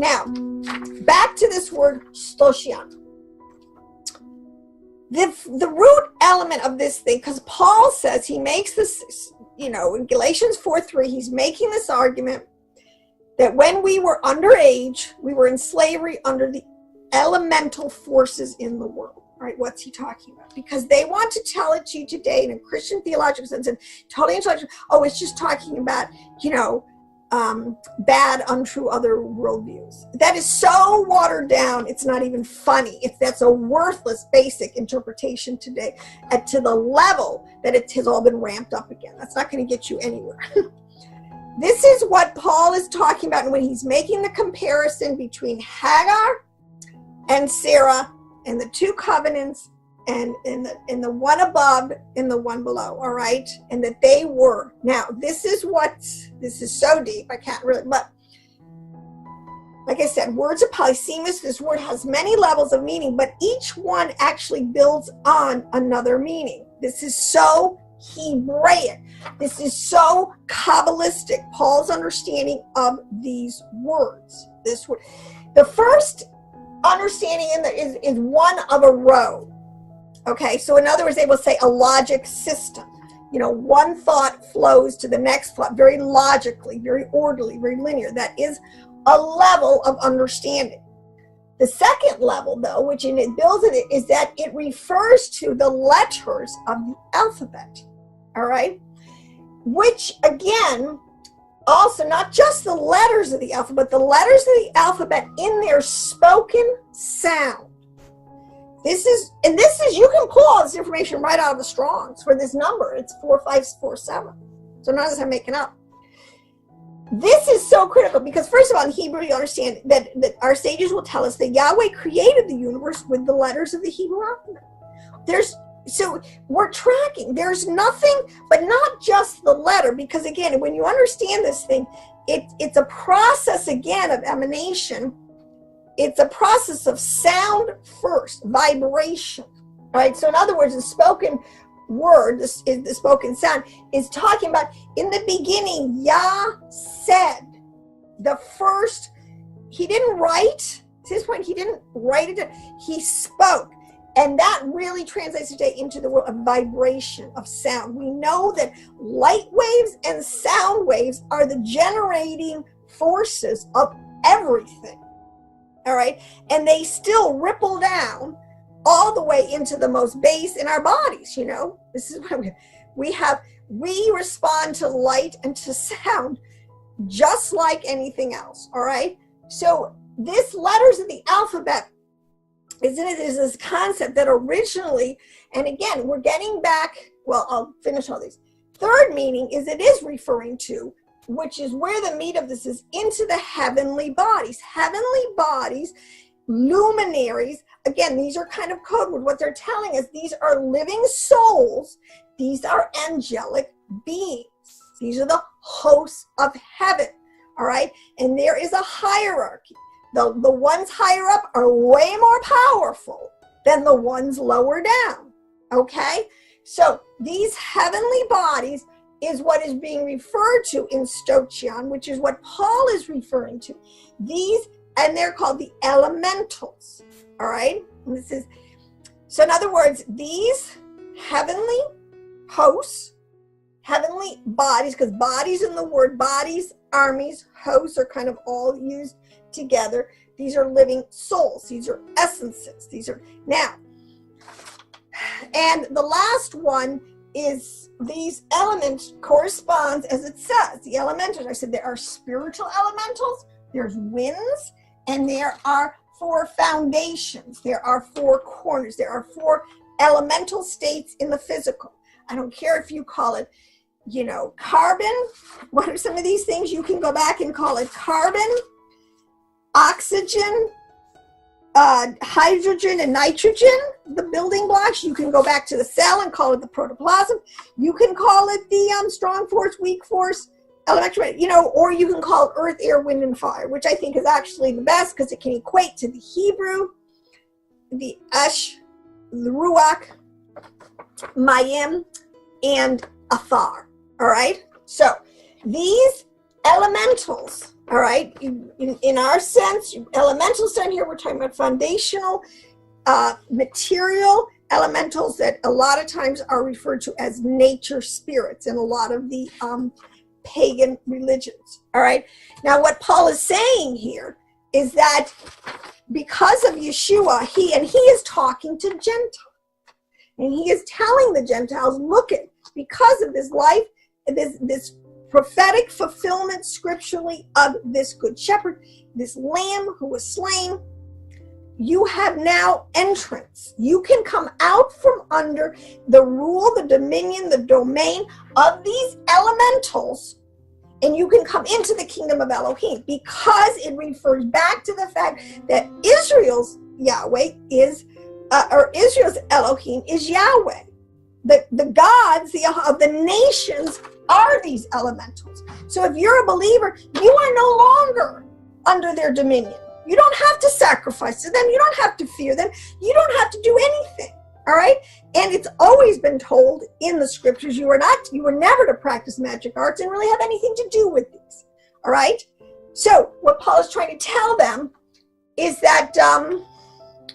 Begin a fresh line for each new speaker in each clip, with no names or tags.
Now, back to this word stochian. The root element of this thing, because Paul says, he makes this, in Galatians 4:3, he's making this argument that when we were underage, we were in slavery under the elemental forces in the world. Right? What's he talking about? Because they want to tell it to you today in a Christian theological sense and totally intellectual. Oh, it's just talking about, bad, untrue other worldviews. That is so watered down, it's not even funny. That's a worthless basic interpretation today to the level that it has all been ramped up again. That's not going to get you anywhere. This is what Paul is talking about when he's making the comparison between Hagar and Sarah and the two covenants and in the one above and the one below, all right? And that they were. Now, this is so deep, I can't really, but like I said, words are polysemous. This word has many levels of meaning, but each one actually builds on another meaning. This is so Hebraic. This is so Kabbalistic, Paul's understanding of these words. This word. The first understanding in there is one of a row. Okay, so in other words, they will say a logic system. One thought flows to the next thought very logically, very orderly, very linear. That is a level of understanding. The second level, though, which it builds in it, is that it refers to the letters of the alphabet. All right, which again, also not just the letters of the alphabet, the letters of the alphabet in their spoken sound. This is, you can pull all this information right out of the Strongs for this number. It's 4547. So none of this I'm making up. This is so critical because, first of all, in Hebrew, you understand that our sages will tell us that Yahweh created the universe with the letters of the Hebrew alphabet. So we're tracking. There's nothing, but not just the letter, because again, when you understand this thing, it's a process again of emanation. It's a process of sound first, vibration, right? So in other words, the spoken word, the spoken sound, is talking about in the beginning, Yah said. The first, he didn't write, to this point, he didn't write it, he spoke. And that really translates today into the world of vibration, of sound. We know that light waves and sound waves are the generating forces of everything. All right, and they still ripple down all the way into the most base in our bodies. This is what we respond to light and to sound just like anything else. All right, so this letters of the alphabet is this concept that originally, and again, we're getting back. Well, I'll finish all these. Third meaning is it is referring to, which is where the meat of this is, into the heavenly bodies. Heavenly bodies, luminaries. Again, these are kind of code word. What they're telling us, these are living souls. These are angelic beings. These are the hosts of heaven. All right? And there is a hierarchy. The ones higher up are way more powerful than the ones lower down. Okay? So these heavenly bodies is what is being referred to in stochion, which is what Paul is referring to. These, and they're called the elementals. All right? And so in other words, these heavenly hosts, heavenly bodies, because bodies in the word, bodies, armies, hosts are kind of all used together. These are living souls. These are essences. Now, and the last one is these elements corresponds, as it says, the elementals. I said there are spiritual elementals, there's winds, and there are 4 foundations. There are 4 corners. There are 4 elemental states in the physical. I don't care if you call it, carbon. What are some of these things? You can go back and call it carbon, oxygen, hydrogen and nitrogen, the building blocks. You can go back to the cell and call it the protoplasm. You can call it the strong force, weak force, electromagnetic, or you can call it earth, air, wind, and fire, which I think is actually the best because it can equate to the Hebrew, the Esh, the Ruach, Mayim, and Athar. All right? So these elementals, All right, in our sense, elemental sense here, we're talking about foundational material elementals that a lot of times are referred to as nature spirits in a lot of the pagan religions. All right, now what Paul is saying here is that because of Yeshua, he is talking to Gentiles, and he is telling the Gentiles, look at, because of this life, this prophetic fulfillment scripturally of this good shepherd, this lamb who was slain, you have now entrance. You can come out from under the rule, the dominion, the domain of these elementals, and you can come into the kingdom of Elohim, because it refers back to the fact that Israel's Yahweh is, or Israel's Elohim is Yahweh. The gods of the nations are these elementals. So if you're a believer, you are no longer under their dominion. You don't have to sacrifice to them. You don't have to fear them. You don't have to do anything. All right? And it's always been told in the scriptures, you were never to practice magic arts and really have anything to do with these. All right? So what Paul is trying to tell them is that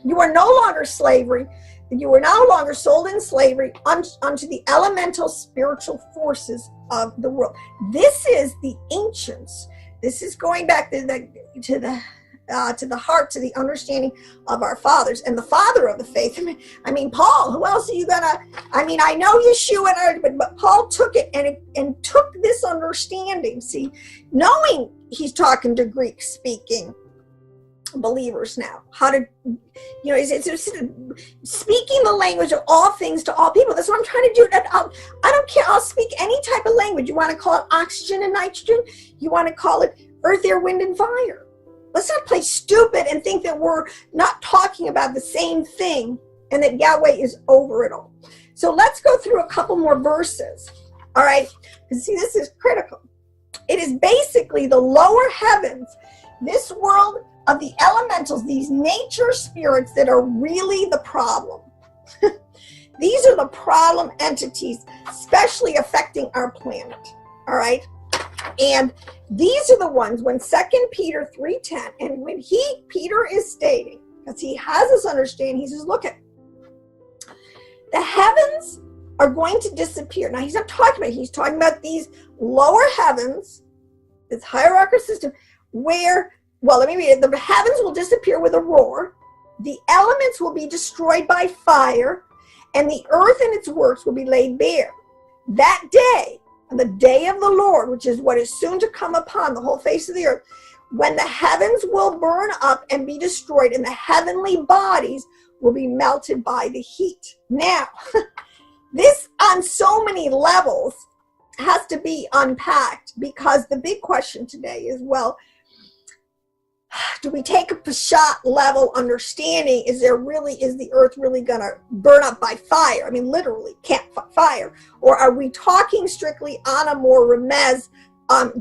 you are no longer slavery. You are no longer sold in slavery unto the elemental spiritual forces of the world. This is the ancients. This is going back to the heart, to the understanding of our fathers and the father of the faith. I mean, Paul. Who else are you gonna? I mean, I know Yeshua, but Paul took it and took this understanding. See, knowing he's talking to Greek speaking believers now, how to, it's speaking the language of all things to all people. That's what I'm trying to do. I don't care. I'll speak any type of language. You want to call it oxygen and nitrogen? You want to call it earth, air, wind, and fire? Let's not play stupid and think that we're not talking about the same thing and that Yahweh is over it all. So let's go through a couple more verses. All right. Because see, this is critical. It is basically the lower heavens, this world of the elementals, these nature spirits that are really the problem. These are the problem entities, especially affecting our planet. All right. And these are the ones when 2 Peter 3:10, and when Peter is stating, because he has this understanding, he says, look at the heavens are going to disappear. Now he's not talking about, he's talking about these lower heavens, this hierarchical system, where, well, let me read it. The heavens will disappear with a roar. The elements will be destroyed by fire, and the earth and its works will be laid bare. That day, the day of the Lord, which is what is soon to come upon the whole face of the earth, when the heavens will burn up and be destroyed, and the heavenly bodies will be melted by the heat. Now, this on so many levels has to be unpacked, because the big question today is, well, do we take a Peshat level understanding? Is the earth really going to burn up by fire? I mean, literally, fire. Or are we talking strictly on a more remez,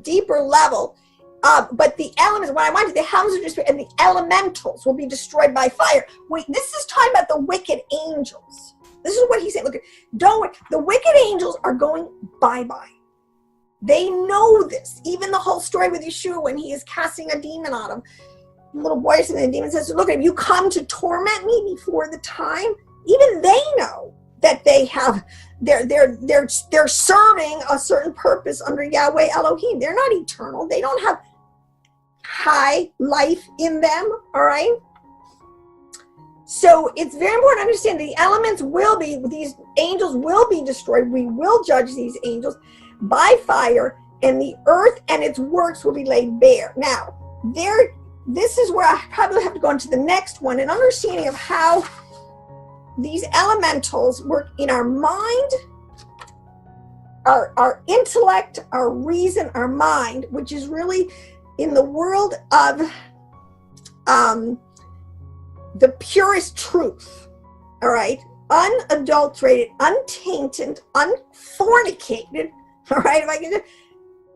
deeper level? But the elements, when I went to the heavens are destroyed, and the elementals will be destroyed by fire. This is talking about the wicked angels. This is what he's saying. Look, the wicked angels are going bye-bye. They know this. Even the whole story with Yeshua when he is casting a demon on him. The little boy and the demon says, look, if you come to torment me before the time, even they know that they have, they're serving a certain purpose under Yahweh Elohim. They're not eternal. They don't have high life in them, all right? So it's very important to understand the elements will be, these angels will be destroyed. We will judge these angels by fire, and the earth and its works will be laid bare. Now, this is where I probably have to go into the next one, an understanding of how these elementals work in our mind, our intellect, our reason, our mind, which is really in the world of the purest truth, all right? Unadulterated, untainted, unfornicated, all right? If I can just,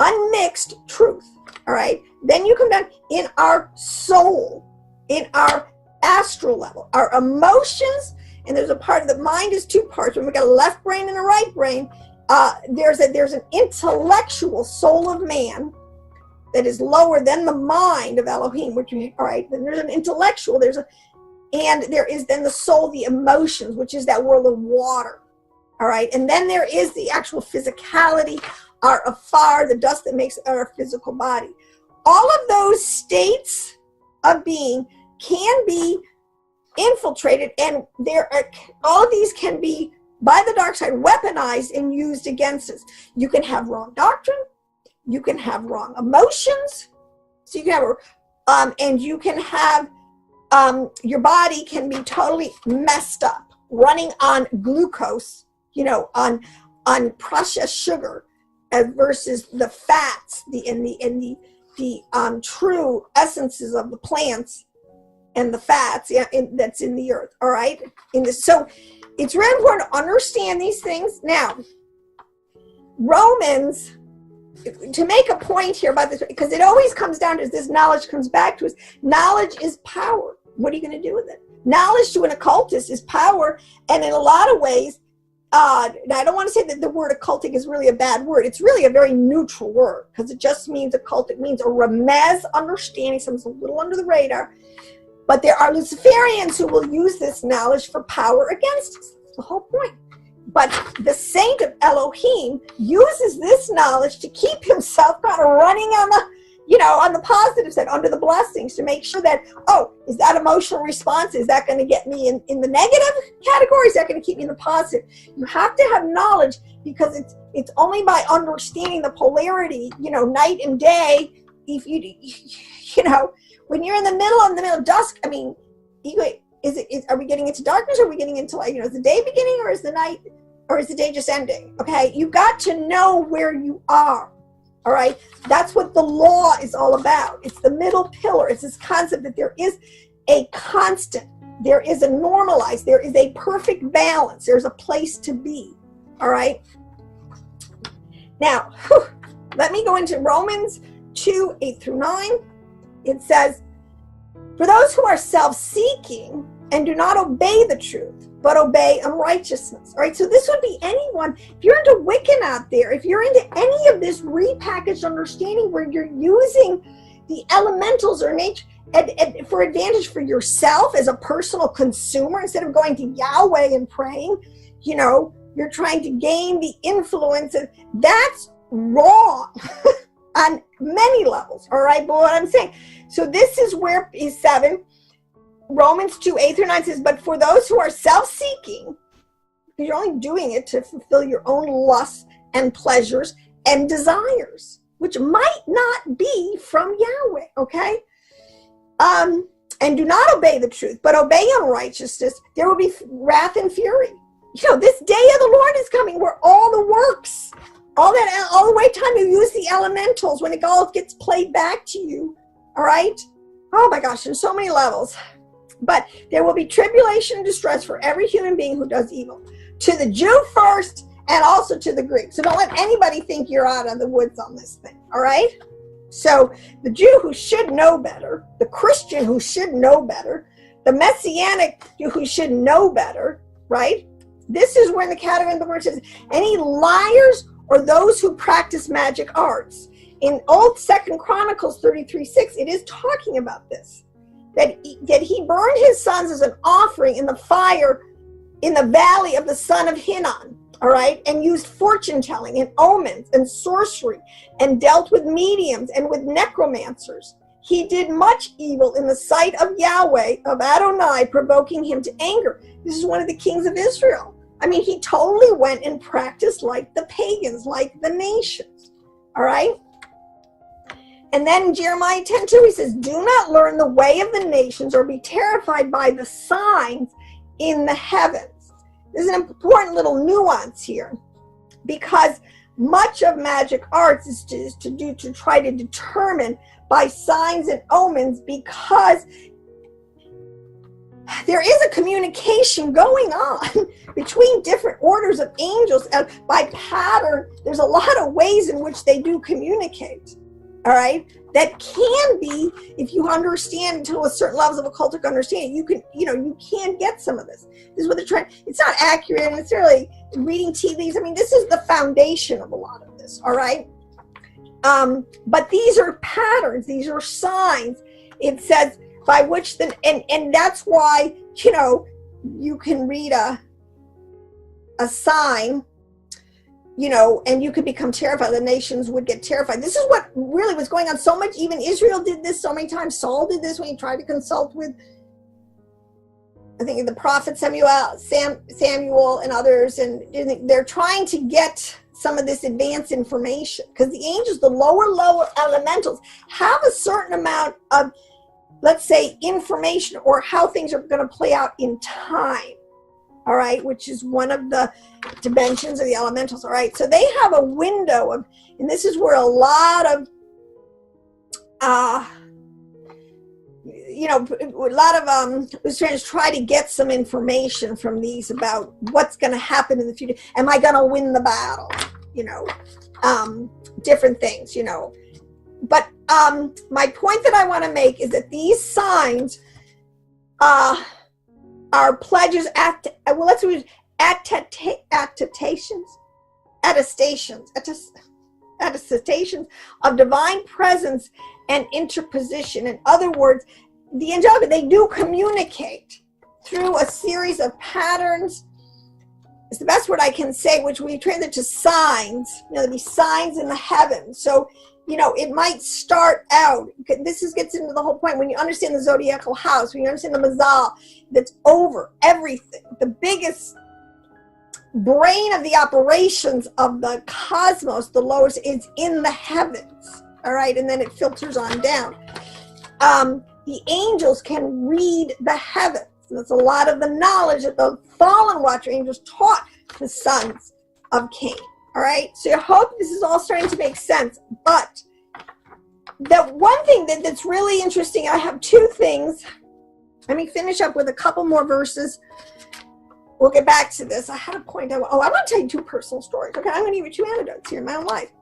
unmixed truth, all right? Then you come down in our soul, in our astral level, our emotions, and there's a part of the mind is two parts. When we got a left brain and a right brain, there's an intellectual soul of man, that is lower than the mind of Elohim, which, all right, then there's an intellectual, and there is then the soul, the emotions, which is that world of water. All right, and then there is the actual physicality, our afar, the dust that makes our physical body. All of those states of being can be infiltrated, and all of these can be, by the dark side, weaponized and used against us. You can have wrong doctrine, you can have wrong emotions, so you can have, and you can have, your body can be totally messed up, running on glucose, on processed sugar, versus the fats, the true essences of the plants and the fats that's in the earth. All right, so it's really important to understand these things. Now, Romans, to make a point here about this, because it always comes down to this, knowledge comes back to us. Knowledge is power. What are you going to do with it? Knowledge to an occultist is power, and in a lot of ways, I don't want to say that the word occultic is really a bad word. It's really a very neutral word, because it just means occult. It means a remez understanding, something's a little under the radar. But there are Luciferians who will use this knowledge for power against us. That's the whole point. But the saint of Elohim uses this knowledge to keep himself kind of running on the positive side, under the blessings, to make sure that, is that emotional response, is that going to get me in the negative category? Is that going to keep me in the positive? You have to have knowledge, because it's only by understanding the polarity, night and day. If when you're in the middle of dusk, I mean, are we getting into darkness, or are we getting into light? Is the day beginning, or is the night, or is the day just ending? Okay, you've got to know where you are. All right, that's what the law is all about. It's the middle pillar. It's this concept that there is a constant, there is a normalized, there is a perfect balance. There's a place to be. All right. Now, let me go into Romans 2:8-9. It says, "For those who are self-seeking and do not obey the truth, but obey unrighteousness." All right, so this would be anyone. If you're into Wiccan out there, if you're into any of this repackaged understanding where you're using the elementals or nature and for advantage for yourself as a personal consumer, instead of going to Yahweh and praying, you're trying to gain the influence. That's wrong on many levels. All right, but what I'm saying, so this is where is 7. Romans 2:8-9 says, "But for those who are self-seeking," because you're only doing it to fulfill your own lusts and pleasures and desires, which might not be from Yahweh, okay? "And do not obey the truth, but obey unrighteousness, there will be wrath and fury." This day of the Lord is coming, where all the works, all the way time you use the elementals, when it all gets played back to you, all right? Oh my gosh, in so many levels. "But there will be tribulation and distress for every human being who does evil, to the Jew first, and also to the Greek." So don't let anybody think you're out of the woods on this thing, all right? So the Jew who should know better, the Christian who should know better, the Messianic who should know better, right? This is where in the category of the word says, "Any liars or those who practice magic arts." In Old 2 Chronicles 33:6, it is talking about this. That he burned his sons as an offering in the fire in the valley of the son of Hinnom, all right, and used fortune telling and omens and sorcery, and dealt with mediums and with necromancers. He did much evil in the sight of Yahweh, of Adonai, provoking him to anger. This is one of the kings of Israel. I mean, he totally went and practiced like the pagans, like the nations, all right? And then in Jeremiah 10:2, he says, "Do not learn the way of the nations, or be terrified by the signs in the heavens." There's an important little nuance here, because much of magic arts is to try to determine by signs and omens, because there is a communication going on between different orders of angels, and by pattern, there's a lot of ways in which they do communicate. All right, that can be, if you understand to a certain levels of occultic understanding, you can get some of this. This is what they're trying. It's not accurate necessarily reading tea leaves. I mean, this is the foundation of a lot of this. All right. But these are patterns, these are signs. It says by which and that's why, you can read a sign, and you could become terrified. The nations would get terrified. This is what really was going on so much. Even Israel did this so many times. Saul did this when he tried to consult with, I think, the prophet Samuel and others, and they're trying to get some of this advanced information, because the angels, the lower elementals, have a certain amount of, let's say, information or how things are going to play out in time, all right, which is one of the dimensions of the elementals, all right. So they have a window of, and this is where a lot of Australians try to get some information from these about what's going to happen in the future. Am I going to win the battle? Different things, But my point that I want to make is that these signs are pledges, attestations of divine presence and interposition. In other words, the angelic, they do communicate through a series of patterns. It's the best word I can say, which we translate to signs. There'll be signs in the heavens. So, it might start out, gets into the whole point, when you understand the zodiacal house, when you understand the mazal, that's over everything. The biggest brain of the operations of the cosmos, the lowest, is in the heavens. All right, and then it filters on down. The angels can read the heavens. And that's a lot of the knowledge that the fallen watcher angels taught the sons of Cain. All right, so I hope this is all starting to make sense. But the one thing that's really interesting, I have two things. Let me finish up with a couple more verses. We'll get back to this. I had a point. I want to tell you two personal stories. Okay, I'm going to give you two anecdotes here in my own life.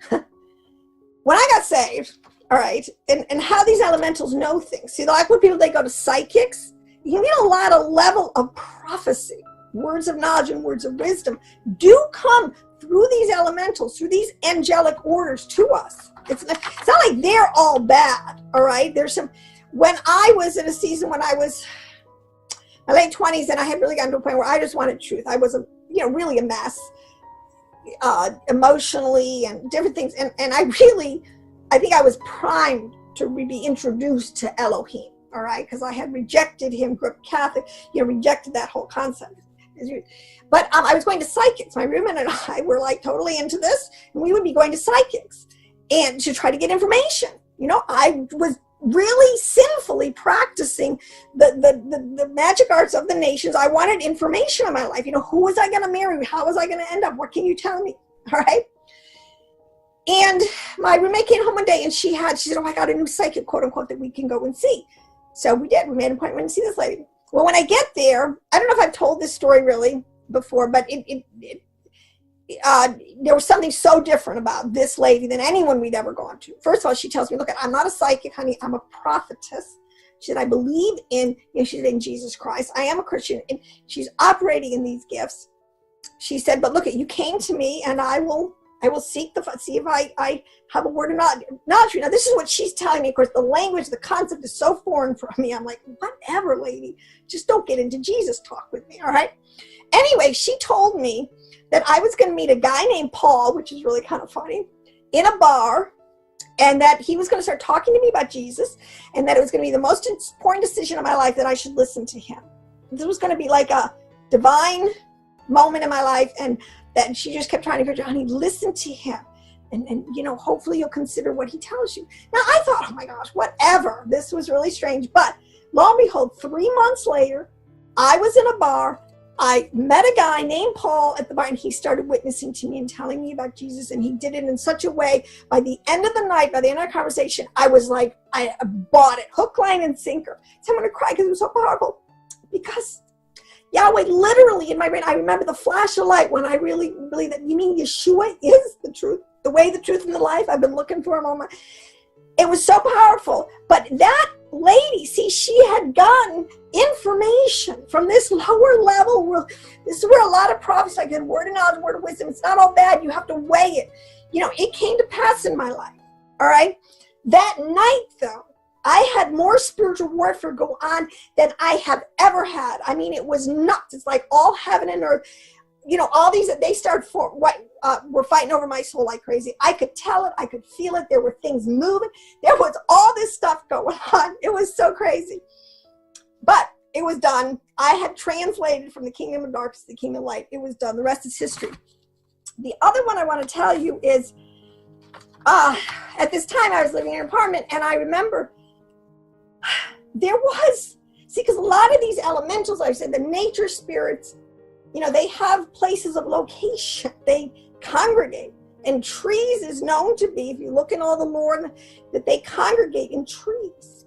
When I got saved, all right, and how these elementals know things. See, like when people, they go to psychics, you can get a lot of level of prophecy. Words of knowledge and words of wisdom do come through these elementals, through these angelic orders to us. It's not like they're all bad, all right? There's some, when I was in a season when I was my late 20s, and I had really gotten to a point where I just wanted truth. I was really a mess, emotionally and different things. And I think I was primed to be introduced to Elohim, all right? Because I had rejected him, grew up Catholic, rejected that whole concept. But I was going to psychics. My roommate and I were like totally into this, and we would be going to psychics and to try to get information. I was really sinfully practicing the magic arts of the nations. I wanted information in my life. Who was I going to marry? How was I going to end up? What can you tell me? All right. And my roommate came home one day, and she said, "Oh, I got a new psychic, quote unquote, that we can go and see." So we did. We made an appointment to see this lady. Well, when I get there, I don't know if I've told this story really before, but there was something so different about this lady than anyone we'd ever gone to. First of all, she tells me, "Look, I'm not a psychic, honey. I'm a prophetess." She said, "I believe in," she said, "in Jesus Christ. I am a Christian." And she's operating in these gifts. She said, "But look, you came to me, and I will see if I have a word of knowledge." Now, this is what she's telling me. Of course, the language, the concept is so foreign for me. I'm like, whatever, lady. Just don't get into Jesus talk with me, all right? Anyway, she told me that I was going to meet a guy named Paul, which is really kind of funny, in a bar, and that he was going to start talking to me about Jesus, and that it was going to be the most important decision of my life that I should listen to him. This was going to be like a divine moment in my life, and that she just kept trying to encourage, "Honey, listen to him. And hopefully you'll consider what he tells you." Now, I thought, oh my gosh, whatever. This was really strange. But lo and behold, 3 months later, I was in a bar. I met a guy named Paul at the bar, and he started witnessing to me and telling me about Jesus. And he did it in such a way, by the end of the night, by the end of our conversation, I was like, I bought it, hook, line, and sinker. So I'm going to cry because it was so powerful. Because Yahweh literally in my brain, I remember the flash of light when I really believe that. You mean Yeshua is the truth, the way, the truth, and the life? I've been looking for him all my. It was so powerful. But that lady, see, she had gotten information from this lower level world. This is where a lot of prophets, like the word of knowledge, word of wisdom, it's not all bad. You have to weigh it. it came to pass in my life. All right. That night, though, I had more spiritual warfare go on than I have ever had. I mean, it was nuts. It's like all heaven and earth. All these, they started were fighting over my soul like crazy. I could tell it. I could feel it. There were things moving. There was all this stuff going on. It was so crazy. But it was done. I had translated from the kingdom of darkness to the kingdom of light. It was done. The rest is history. The other one I want to tell you is, at this time I was living in an apartment, and I remember there was, because a lot of these elementals, like I said, the nature spirits, they have places of location. They congregate. And trees is known to be, if you look in all the lore, that they congregate in trees.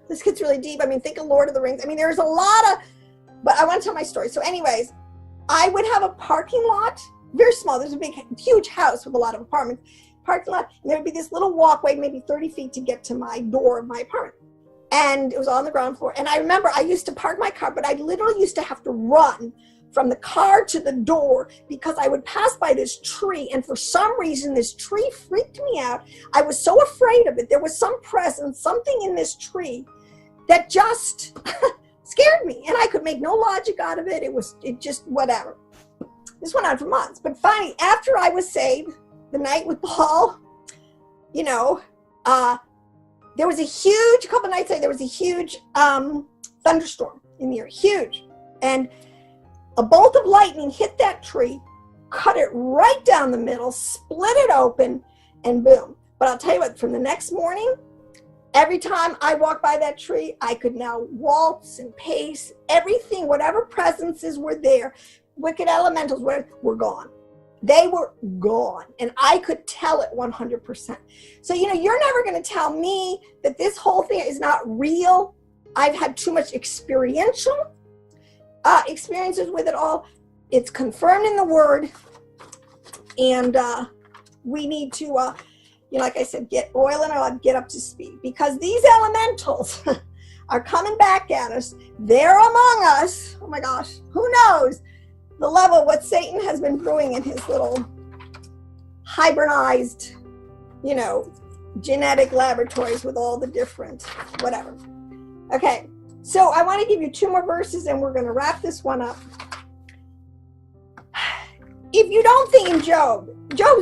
This gets really deep. I mean, think of Lord of the Rings. I mean, there's a lot of, but I want to tell my story. So anyways, I would have a parking lot, very small. There's a huge house with a lot of apartments, parking lot. And there would be this little walkway, maybe 30 feet to get to my door of my apartment. And it was on the ground floor. And I remember I used to park my car, but I literally used to have to run from the car to the door because I would pass by this tree. And for some reason, this tree freaked me out. I was so afraid of it. There was some presence, something in this tree that just scared me. And I could make no logic out of it. It just, whatever. This went on for months. But finally, after I was saved, the night with Paul, there was a couple nights later, there was a huge thunderstorm in the air, huge. And a bolt of lightning hit that tree, cut it right down the middle, split it open, and boom. But I'll tell you what, from the next morning, every time I walked by that tree, I could now waltz and pace. Everything, whatever presences were there, wicked elementals were gone. They were gone. And I could tell it 100%. So, you're never going to tell me that this whole thing is not real. I've had too much experiential experiences with it all. It's confirmed in the Word. And we need to, like I said, get oil in our life, get up to speed. Because these elementals are coming back at us. They're among us. Oh my gosh. Who knows the level of what Satan has been brewing in his little hybridized, genetic laboratories with all the different whatever. Okay, so I want to give you 2 more verses and we're going to wrap this one up. If you don't think in Job's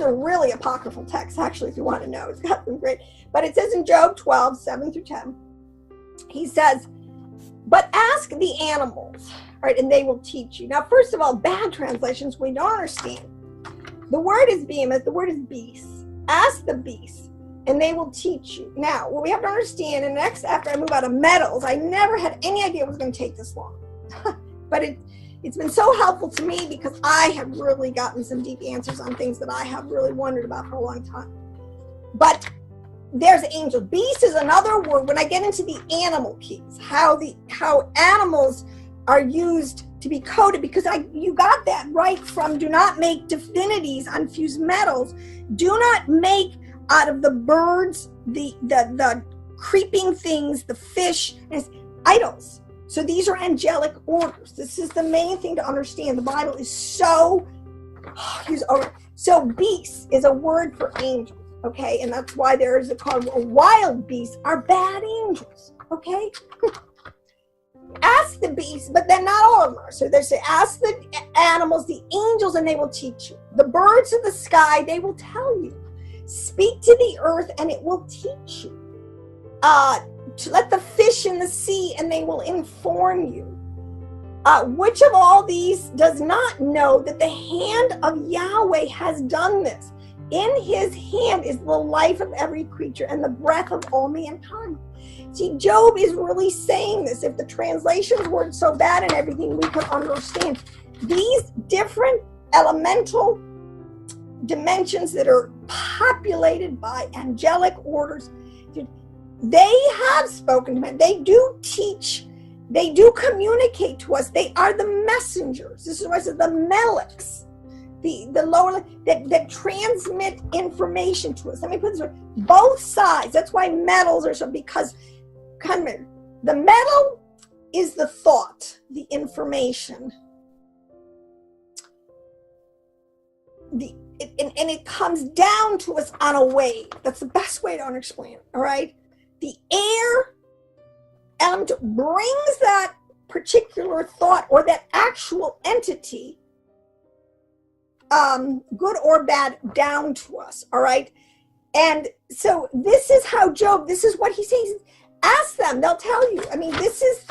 a really apocryphal text, actually, if you want to know. It's got some great, but it says in Job 12, 7 through 10, he says, but ask the animals, right, and they will teach you. Now, first of all, bad translations, we don't understand. The word is behemoth, the word is beast. Ask the beast, and they will teach you. Now, what we have to understand, and next, after I move out of metals, I never had any idea it was going to take this long. But it's been so helpful to me because I have really gotten some deep answers on things that I have really wondered about for a long time. But there's angel. Beast is another word. When I get into the animal keys, how animals are used to be coded, because you got that right from do not make divinities on fused metals. Do not make out of the birds, the creeping things, the fish, as idols. So these are angelic orders. This is the main thing to understand. The Bible is so beast is a word for angels, okay? And that's why there is called wild beasts are bad angels, okay? Ask the beasts, but then not all of them are. So they say, ask the animals, the angels, and they will teach you. The birds of the sky, they will tell you. Speak to the earth, and it will teach you. To let the fish in the sea, and they will inform you. Which of all these does not know that the hand of Yahweh has done this? In his hand is the life of every creature and the breath of all mankind. See, Job is really saying this. If the translations weren't so bad and everything, we could understand. These different elemental dimensions that are populated by angelic orders, they have spoken to men. They do teach. They do communicate to us. They are the messengers. This is why I said the meleks, the lower that transmit information to us. Let me put this way: both sides. That's why metals are so, because the metal is the thought, the information. and it comes down to us on a wave. That's the best way to explain it, all right? The air element brings that particular thought or that actual entity, good or bad, down to us, all right? And so this is how Job, this is what he says. Ask them, they'll tell you. I mean, this is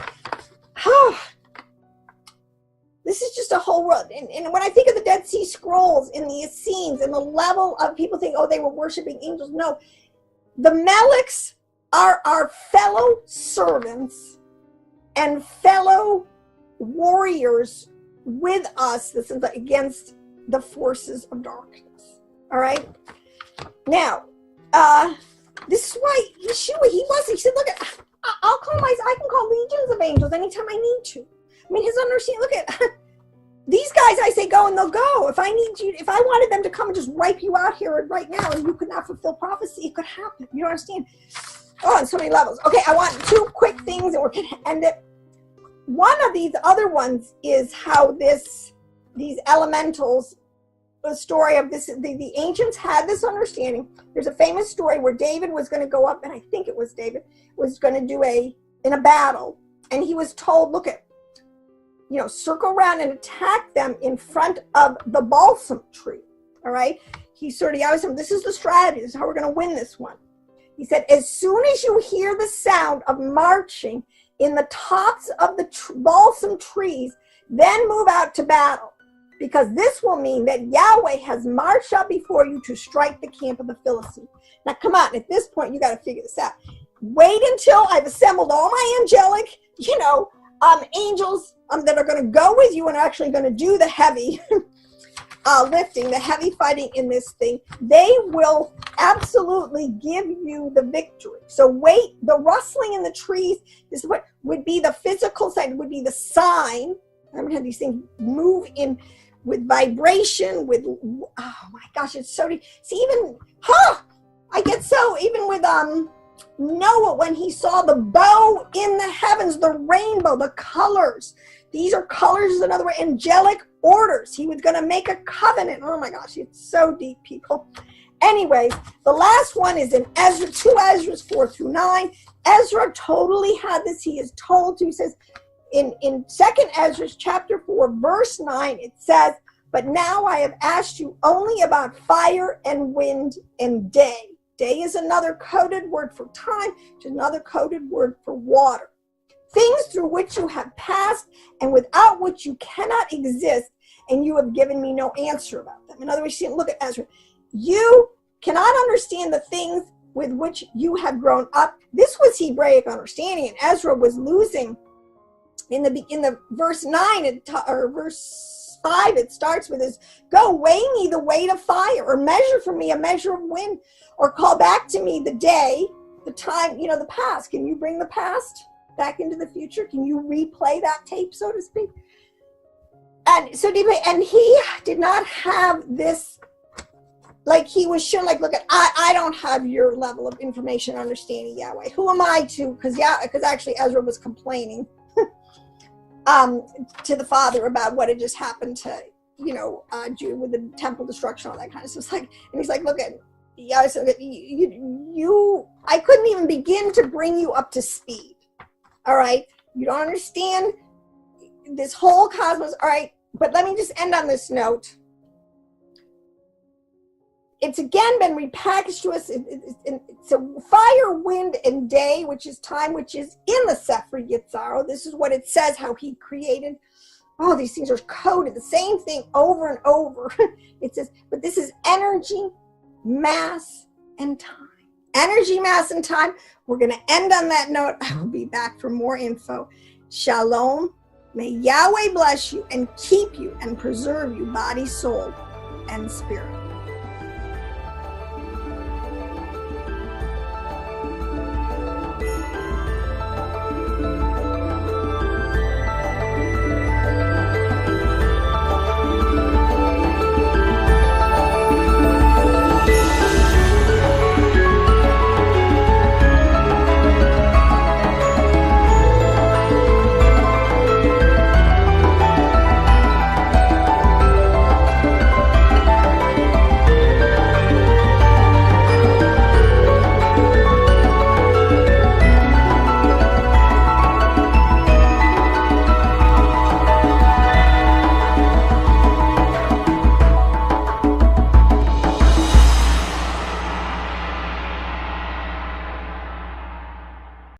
just a whole world. And when I think of the Dead Sea Scrolls and the Essenes and the level of people think, oh, they were worshiping angels. No, the Meleks are our fellow servants and fellow warriors with us against the forces of darkness. All right. Now, this is why Yeshua, he said, look, I can call legions of angels anytime I need to. I mean, his understanding, look at these guys, I say go and they'll go. If I wanted them to come and just wipe you out here right now and you could not fulfill prophecy, it could happen. You don't understand? Oh, on so many levels. Okay, I want two quick things and we're going to end it. One of these other ones is how these elementals, the story of this, the ancients had this understanding. There's a famous story where David was going to go up, and I think it was David, was going to do in a battle. And he was told, look at, circle around and attack them in front of the balsam tree. All right. He always said, this is the strategy. This is how we're going to win this one. He said, as soon as you hear the sound of marching in the tops of the balsam trees, then move out to battle, because this will mean that Yahweh has marched up before you to strike the camp of the Philistines. Now, come on. At this point, you got to figure this out. Wait until I've assembled all my angelic, angels that are going to go with you and are actually going to do the heavy lifting, the heavy fighting in this thing. They will absolutely give you the victory. So wait, the rustling in the trees, this is what would be the physical side, would be the sign. I'm going to have these things move in with vibration, with, oh my gosh, it's so deep. See, even, I get so, even with Noah, when he saw the bow in the heavens, the rainbow, the colors. These are colors, in other words, angelic orders. He was going to make a covenant. Oh my gosh, it's so deep, people. Anyways, the last one is in Ezra, 2 Ezra's 4-9. Ezra totally had this. He is told to, he says, in 2 Ezra chapter 4, verse 9, it says, but now I have asked you only about fire and wind and day. Day is another coded word for time, which is another coded word for water. Things through which you have passed and without which you cannot exist, and you have given me no answer about them. In other words, look at Ezra. You cannot understand the things with which you have grown up. This was Hebraic understanding, and Ezra was losing. In the verse 9 or verse 5, it starts with this: go weigh me the weight of fire, or measure for me a measure of wind, or call back to me the day, the time, the past. Can you bring the past back into the future? Can you replay that tape, so to speak? And so, and he did not have this, like he was sure, like, look, I don't have your level of information understanding Yahweh. Who am I to? Because actually Ezra was complaining to the father about what had just happened to, Jude with the temple destruction, all that kind of stuff. It's like, and he's like, look at, I couldn't even begin to bring you up to speed. All right. You don't understand this whole cosmos. All right. But let me just end on this note. It's again been repackaged to us. It's a fire, wind, and day, which is time, which is in the Sefer Yetzirah. This is what it says, how he created. Oh, these things are coded, the same thing over and over. It says, but this is energy, mass, and time. Energy, mass, and time. We're going to end on that note. I will be back for more info. Shalom. May Yahweh bless you and keep you and preserve you, body, soul, and spirit.